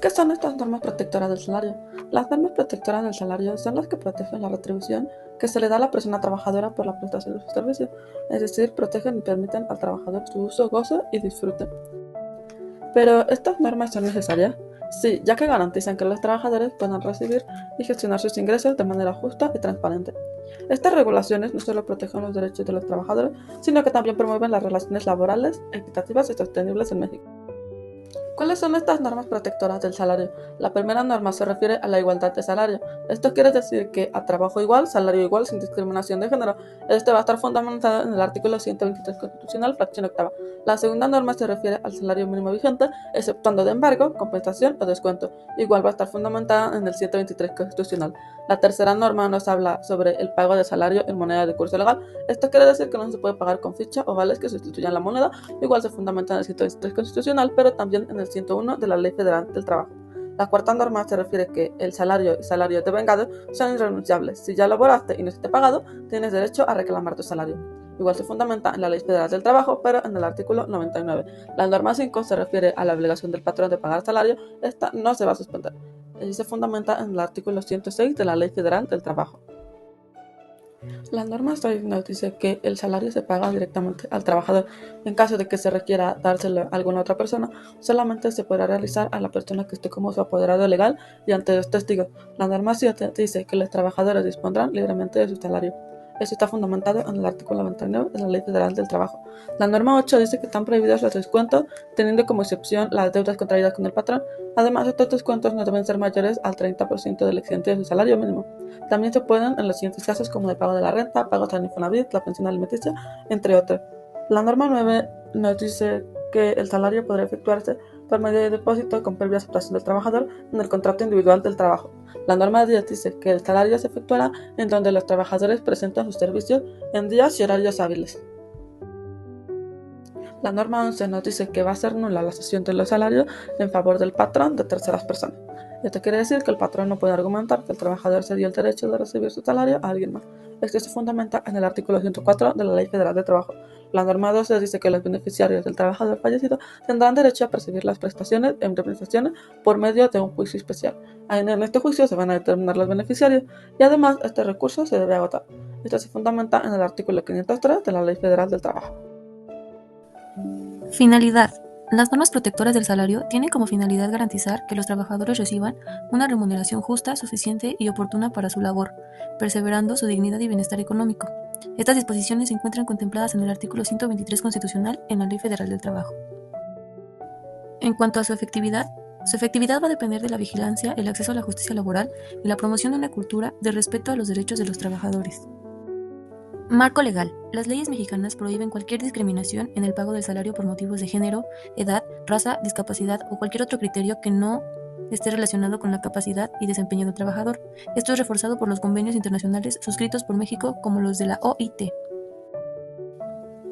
¿Qué son estas normas protectoras del salario? Las normas protectoras del salario son las que protegen la retribución que se le da a la persona trabajadora por la prestación de su servicio, es decir, protegen y permiten al trabajador su uso, gozo y disfrute. Pero, ¿estas normas son necesarias? Sí, ya que garantizan que los trabajadores puedan recibir y gestionar sus ingresos de manera justa y transparente. Estas regulaciones no solo protegen los derechos de los trabajadores, sino que también promueven las relaciones laborales equitativas y sostenibles en México. ¿Cuáles son estas normas protectoras del salario? La primera norma se refiere a la igualdad de salario. Esto quiere decir que a trabajo igual, salario igual, sin discriminación de género. Este va a estar fundamentado en el artículo 123 constitucional, fracción octava. La segunda norma se refiere al salario mínimo vigente, exceptuando de embargo, compensación o descuento. Igual va a estar fundamentada en el 123 constitucional. La tercera norma nos habla sobre el pago de salario en moneda de curso legal. Esto quiere decir que no se puede pagar con ficha o vales que sustituyan la moneda. Igual se fundamenta en el 123 constitucional, pero también en el 101 de la Ley Federal del Trabajo. La cuarta norma se refiere que el salario y salario devengado son irrenunciables. Si ya laboraste y no se te ha pagado, tienes derecho a reclamar tu salario. Igual se fundamenta en la Ley Federal del Trabajo, pero en el artículo 99. La norma 5 se refiere a la obligación del patrón de pagar salario. Esta no se va a suspender. Y se fundamenta en el artículo 106 de la Ley Federal del Trabajo. La norma 6 nos dice que el salario se paga directamente al trabajador. En caso de que se requiera dárselo a alguna otra persona, solamente se podrá realizar a la persona que esté como su apoderado legal y ante los testigos. La norma 7 dice que los trabajadores dispondrán libremente de su salario. Esto está fundamentado en el artículo 99 de la Ley Federal del Trabajo. La norma 8 dice que están prohibidos los descuentos, teniendo como excepción las deudas contraídas con el patrón. Además, estos descuentos no deben ser mayores al 30% del excedente de su salario mínimo. También se pueden en los siguientes casos como el pago de la renta, pagos al Infonavit, la pensión alimenticia, entre otros. La norma 9 nos dice que el salario podrá efectuarse por medio de depósito con previa aceptación del trabajador en el contrato individual del trabajo. La norma 10 dice que el salario se efectuará en donde los trabajadores presentan sus servicios en días y horarios hábiles. La norma 11 nos dice que va a ser nula la cesión de los salarios en favor del patrón de terceras personas. Esto quiere decir que el patrón no puede argumentar que el trabajador se dio el derecho de recibir su salario a alguien más. Esto se fundamenta en el artículo 104 de la Ley Federal de Trabajo. La norma 12 dice que los beneficiarios del trabajador fallecido tendrán derecho a percibir las prestaciones e indemnizaciones por medio de un juicio especial. En este juicio se van a determinar los beneficiarios y además este recurso se debe agotar. Esto se fundamenta en el artículo 503 de la Ley Federal del Trabajo. Finalidad. Las normas protectoras del salario tienen como finalidad garantizar que los trabajadores reciban una remuneración justa, suficiente y oportuna para su labor, perseverando su dignidad y bienestar económico. Estas disposiciones se encuentran contempladas en el artículo 123 constitucional en la Ley Federal del Trabajo. En cuanto a su efectividad va a depender de la vigilancia, el acceso a la justicia laboral y la promoción de una cultura de respeto a los derechos de los trabajadores. Marco legal. Las leyes mexicanas prohíben cualquier discriminación en el pago del salario por motivos de género, edad, raza, discapacidad o cualquier otro criterio que no esté relacionado con la capacidad y desempeño del trabajador. Esto es reforzado por los convenios internacionales suscritos por México como los de la OIT.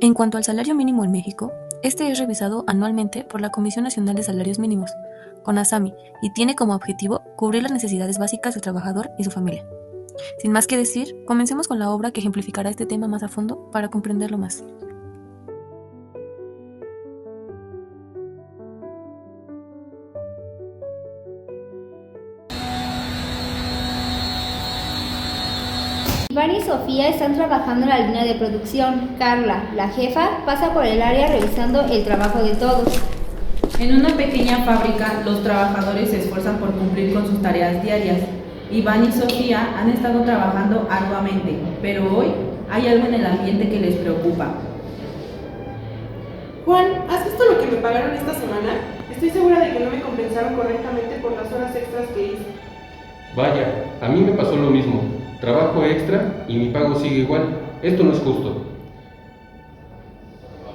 En cuanto al salario mínimo en México, este es revisado anualmente por la Comisión Nacional de Salarios Mínimos, CONASAMI, y tiene como objetivo cubrir las necesidades básicas del trabajador y su familia. Sin más que decir, comencemos con la obra que ejemplificará este tema más a fondo para comprenderlo más. Iván y Sofía están trabajando en la línea de producción. Carla, la jefa, pasa por el área revisando el trabajo de todos. En una pequeña fábrica, los trabajadores se esfuerzan por cumplir con sus tareas diarias. Iván y Sofía han estado trabajando arduamente, pero hoy hay algo en el ambiente que les preocupa. Juan, ¿has visto lo que me pagaron esta semana? Estoy segura de que no me compensaron correctamente por las horas extras que hice. Vaya, a mí me pasó lo mismo. Trabajo extra y mi pago sigue igual. Esto no es justo.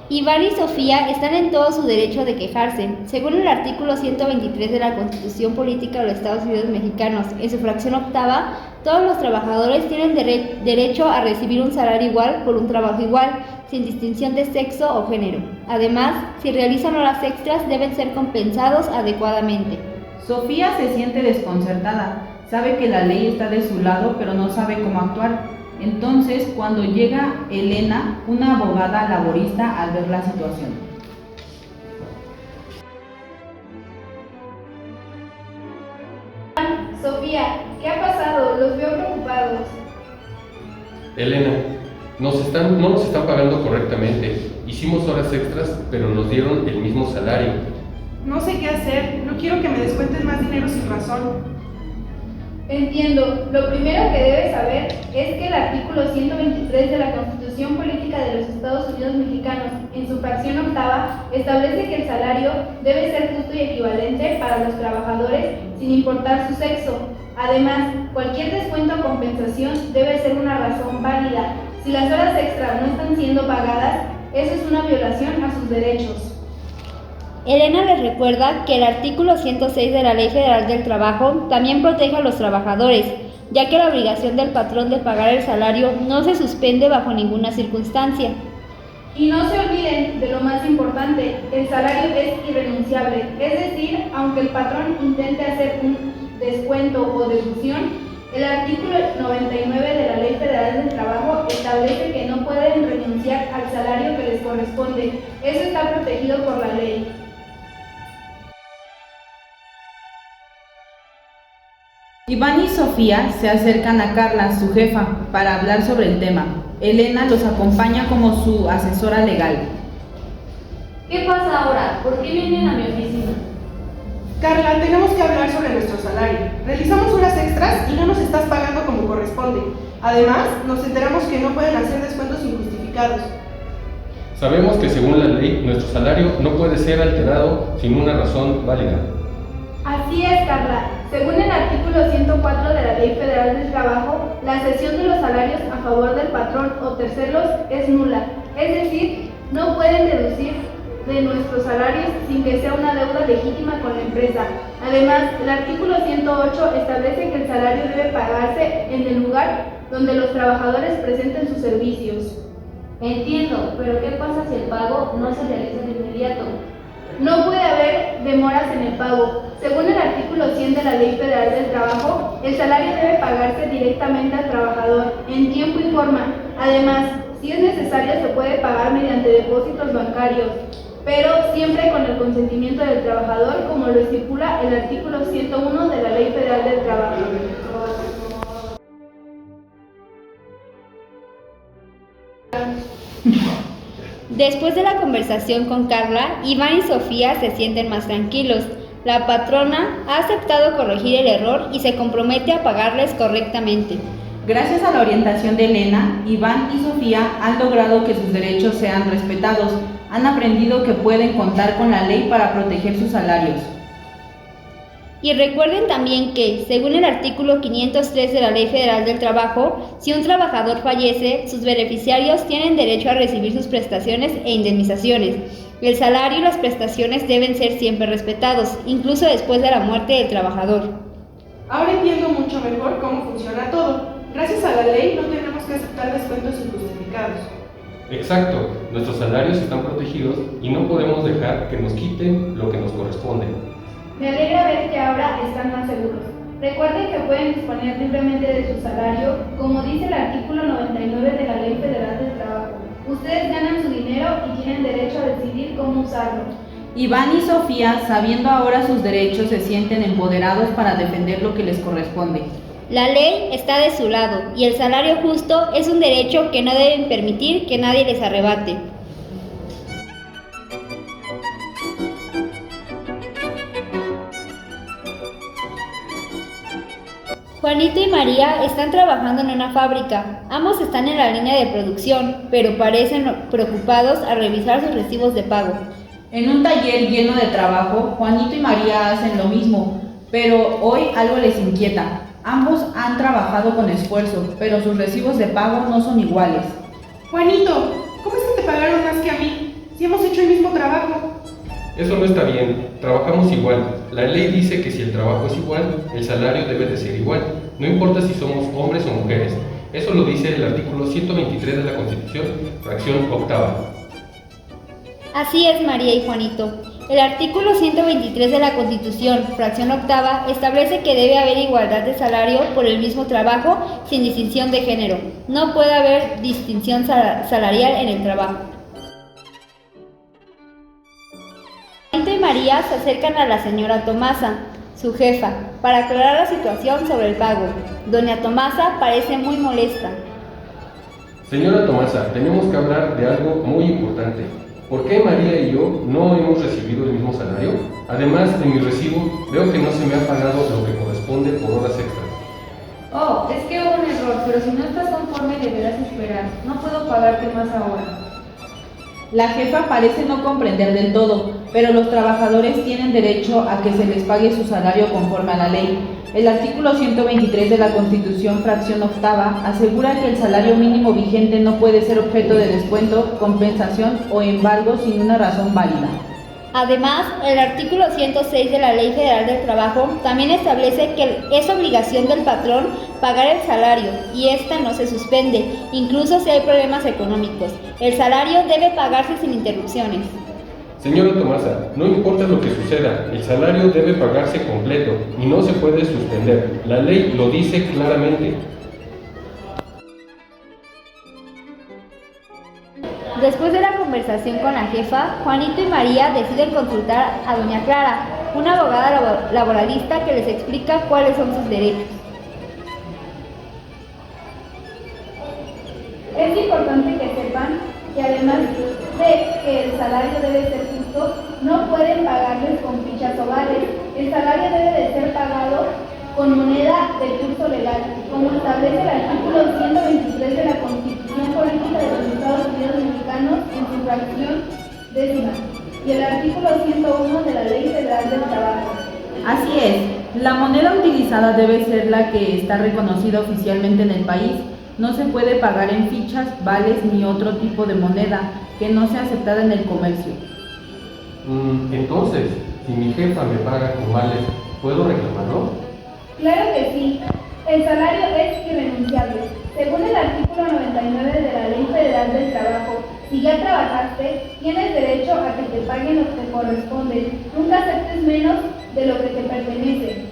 Iván y Sofía están en todo su derecho de quejarse. Según el artículo 123 de la Constitución Política de los Estados Unidos Mexicanos, en su fracción octava, todos los trabajadores tienen derecho a recibir un salario igual por un trabajo igual, sin distinción de sexo o género. Además, si realizan horas extras, deben ser compensados adecuadamente. Sofía se siente desconcertada. Sabe que la ley está de su lado, pero no sabe cómo actuar. Entonces, cuando llega Elena, una abogada laborista, al ver la situación. Sofía, ¿qué ha pasado? Los veo preocupados. Elena, no nos están pagando correctamente. Hicimos horas extras, pero nos dieron el mismo salario. No sé qué hacer, no quiero que me descuenten más dinero sin razón. Entiendo. Lo primero que debes saber es que el artículo 123 de la Constitución Política de los Estados Unidos Mexicanos, en su fracción octava, establece que el salario debe ser justo y equivalente para los trabajadores sin importar su sexo. Además, cualquier descuento o compensación debe ser una razón válida. Si las horas extras no están siendo pagadas, eso es una violación a sus derechos. Elena les recuerda que el artículo 106 de la Ley Federal del Trabajo también protege a los trabajadores, ya que la obligación del patrón de pagar el salario no se suspende bajo ninguna circunstancia. Y no se olviden de lo más importante, el salario es irrenunciable, es decir, aunque el patrón intente hacer un descuento o deducción, el artículo 99 de la Ley Federal del Trabajo establece que no pueden renunciar al salario que les corresponde. Eso está protegido por la ley. Iván y Sofía se acercan a Carla, su jefa, para hablar sobre el tema. Elena los acompaña como su asesora legal. ¿Qué pasa ahora? ¿Por qué vienen a mi oficina? Carla, tenemos que hablar sobre nuestro salario. Realizamos horas extras y no nos estás pagando como corresponde. Además, nos enteramos que no pueden hacer descuentos injustificados. Sabemos que según la ley, nuestro salario no puede ser alterado sin una razón válida. Así es, Carla. Según el artículo 104 de la Ley Federal del Trabajo, la cesión de los salarios a favor del patrón o terceros es nula. Es decir, no pueden deducir de nuestros salarios sin que sea una deuda legítima con la empresa. Además, el artículo 108 establece que el salario debe pagarse en el lugar donde los trabajadores presenten sus servicios. Entiendo, pero ¿qué pasa si el pago no se realiza de inmediato? No puede haber demoras en el pago. Según el artículo 100 de la Ley Federal del Trabajo, el salario debe pagarse directamente al trabajador, en tiempo y forma. Además, si es necesario, se puede pagar mediante depósitos bancarios, pero siempre con el consentimiento del trabajador, como lo estipula el artículo 101 de la Ley Federal del Trabajo. Después de la conversación con Carla, Iván y Sofía se sienten más tranquilos. La patrona ha aceptado corregir el error y se compromete a pagarles correctamente. Gracias a la orientación de Elena, Iván y Sofía han logrado que sus derechos sean respetados. Han aprendido que pueden contar con la ley para proteger sus salarios. Y recuerden también que, según el artículo 503 de la Ley Federal del Trabajo, si un trabajador fallece, sus beneficiarios tienen derecho a recibir sus prestaciones e indemnizaciones. El salario y las prestaciones deben ser siempre respetados, incluso después de la muerte del trabajador. Ahora entiendo mucho mejor cómo funciona todo. Gracias a la ley no tenemos que aceptar descuentos injustificados. Exacto, nuestros salarios están protegidos y no podemos dejar que nos quiten lo que nos corresponde. Me alegra ver que ahora están más seguros. Recuerden que pueden disponer libremente de su salario, como dice el artículo 99 de la Ley Federal del Trabajo. Ustedes ganan su dinero y tienen derecho a decidir cómo usarlo. Iván y Sofía, sabiendo ahora sus derechos, se sienten empoderados para defender lo que les corresponde. La ley está de su lado y el salario justo es un derecho que no deben permitir que nadie les arrebate. Juanito y María están trabajando en una fábrica. Ambos están en la línea de producción, pero parecen preocupados al revisar sus recibos de pago. En un taller lleno de trabajo, Juanito y María hacen lo mismo, pero hoy algo les inquieta. Ambos han trabajado con esfuerzo, pero sus recibos de pago no son iguales. Juanito, ¿cómo es que te pagaron más que a mí? Si hemos hecho el mismo trabajo. Eso no está bien, trabajamos igual. La ley dice que si el trabajo es igual, el salario debe de ser igual, no importa si somos hombres o mujeres. Eso lo dice el artículo 123 de la Constitución, fracción octava. Así es, María y Juanito. El artículo 123 de la Constitución, fracción octava, establece que debe haber igualdad de salario por el mismo trabajo sin distinción de género. No puede haber distinción salarial en el trabajo. Juanito y María se acercan a la señora Tomasa, su jefa, para aclarar la situación sobre el pago. Doña Tomasa parece muy molesta. Señora Tomasa, tenemos que hablar de algo muy importante. ¿Por qué María y yo no hemos recibido el mismo salario? Además, en mi recibo veo que no se me ha pagado lo que corresponde por horas extras. Oh, es que hubo un error, pero si no estás conforme deberás esperar. No puedo pagarte más ahora. La jefa parece no comprender del todo, pero los trabajadores tienen derecho a que se les pague su salario conforme a la ley. El artículo 123 de la Constitución, fracción octava, asegura que el salario mínimo vigente no puede ser objeto de descuento, compensación o embargo sin una razón válida. Además, el artículo 106 de la Ley Federal del Trabajo también establece que es obligación del patrón pagar el salario y esta no se suspende, incluso si hay problemas económicos. El salario debe pagarse sin interrupciones. Señora Tomasa, no importa lo que suceda, el salario debe pagarse completo y no se puede suspender. La ley lo dice claramente. Después de la conversación con la jefa, Juanito y María deciden consultar a doña Clara, una abogada laboralista que les explica cuáles son sus derechos. Es importante que sepan que además de que el salario debe ser justo, no pueden pagarles con fichas o vales. El salario debe de ser pagado con moneda de curso legal, como establece el artículo 123 de la Constitución Política de los Estados Unidos Mexicanos en su fracción décima y el artículo 101 de la Ley Federal del Trabajo. Así es, la moneda utilizada debe ser la que está reconocida oficialmente en el país. No se puede pagar en fichas, vales ni otro tipo de moneda que no sea aceptada en el comercio. Entonces, si mi jefa me paga con vales, ¿puedo reclamarlo? Claro que sí. El salario es irrenunciable. Según el artículo 99 de la Ley Federal del Trabajo, si ya trabajaste, tienes derecho a que te paguen lo que te corresponde. Nunca aceptes menos de lo que te pertenece.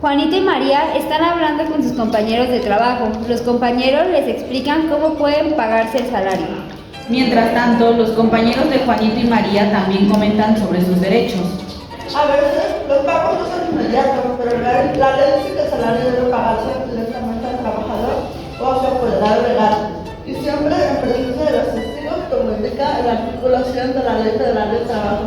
Juanito y María están hablando con sus compañeros de trabajo. Los compañeros les explican cómo pueden pagarse el salario. Mientras tanto, los compañeros de Juanito y María también comentan sobre sus derechos. A veces los pagos no son inmediatos, pero la ley dice que el salario debe pagarse directamente al trabajador o a su apoderado legal. Y siempre en presencia de los testigos, como indica el artículo 100 de la Ley Federal del Trabajo.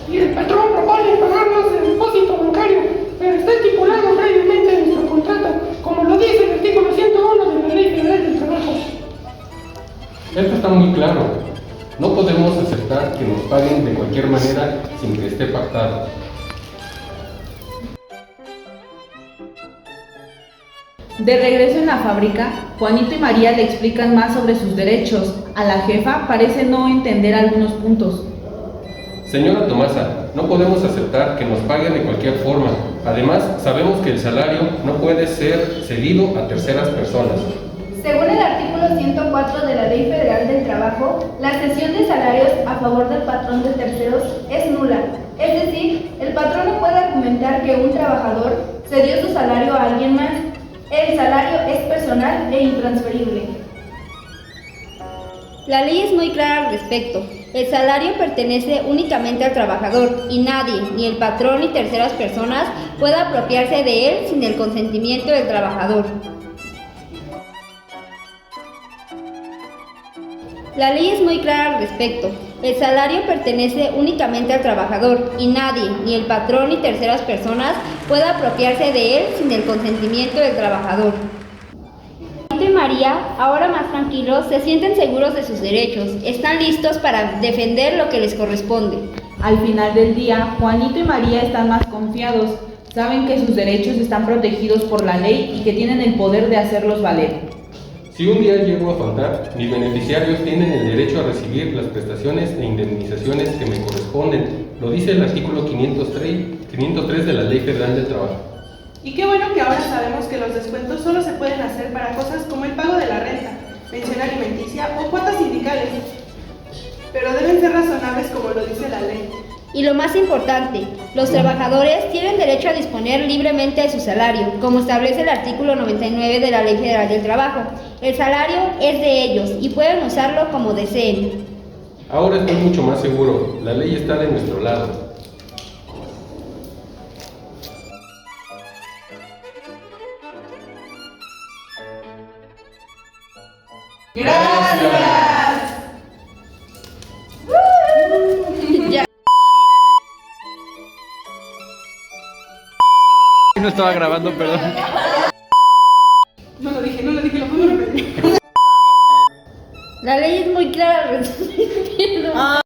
Y el patrón propone pagarnos el depósito bancario, pero está estipulado previamente en nuestro contrato, como lo dice el artículo 101 de la Ley Federal del Trabajo. Esto está muy claro. No podemos aceptar que nos paguen de cualquier manera sin que esté pactado. De regreso en la fábrica, Juanito y María le explican más sobre sus derechos. A la jefa parece no entender algunos puntos. Señora Tomasa, no podemos aceptar que nos paguen de cualquier forma. Además, sabemos que el salario no puede ser cedido a terceras personas. Según el artículo 104 de la Ley Federal del Trabajo, la cesión de salarios a favor del patrón de terceros es nula. Es decir, el patrón no puede argumentar que un trabajador cedió su salario a alguien más. El salario es personal e intransferible. La ley es muy clara al respecto. El salario pertenece únicamente al trabajador y nadie, ni el patrón ni terceras personas, puede apropiarse de él sin el consentimiento del trabajador. La ley es muy clara al respecto. El salario pertenece únicamente al trabajador y nadie, ni el patrón ni terceras personas, puede apropiarse de él sin el consentimiento del trabajador. Juanito y María, ahora más tranquilos, se sienten seguros de sus derechos. Están listos para defender lo que les corresponde. Al final del día, Juanito y María están más confiados. Saben que sus derechos están protegidos por la ley y que tienen el poder de hacerlos valer. Si un día llego a faltar, mis beneficiarios tienen el derecho a recibir las prestaciones e indemnizaciones que me corresponden. Lo dice el artículo 503 de la Ley Federal del Trabajo. Y qué bueno que ahora sabemos que los descuentos solo se pueden hacer para cosas como el pago de la renta, pensión alimenticia o cuotas sindicales. Pero deben ser razonables como lo dice la ley. Y lo más importante, los trabajadores tienen derecho a disponer libremente de su salario, como establece el artículo 99 de la Ley Federal del Trabajo. El salario es de ellos y pueden usarlo como deseen. Ahora estoy mucho más seguro, la ley está de nuestro lado. ¡Gracias! No estaba grabando, perdón. No lo dije, lo puedo repetir. La ley es muy clara, resumiendo.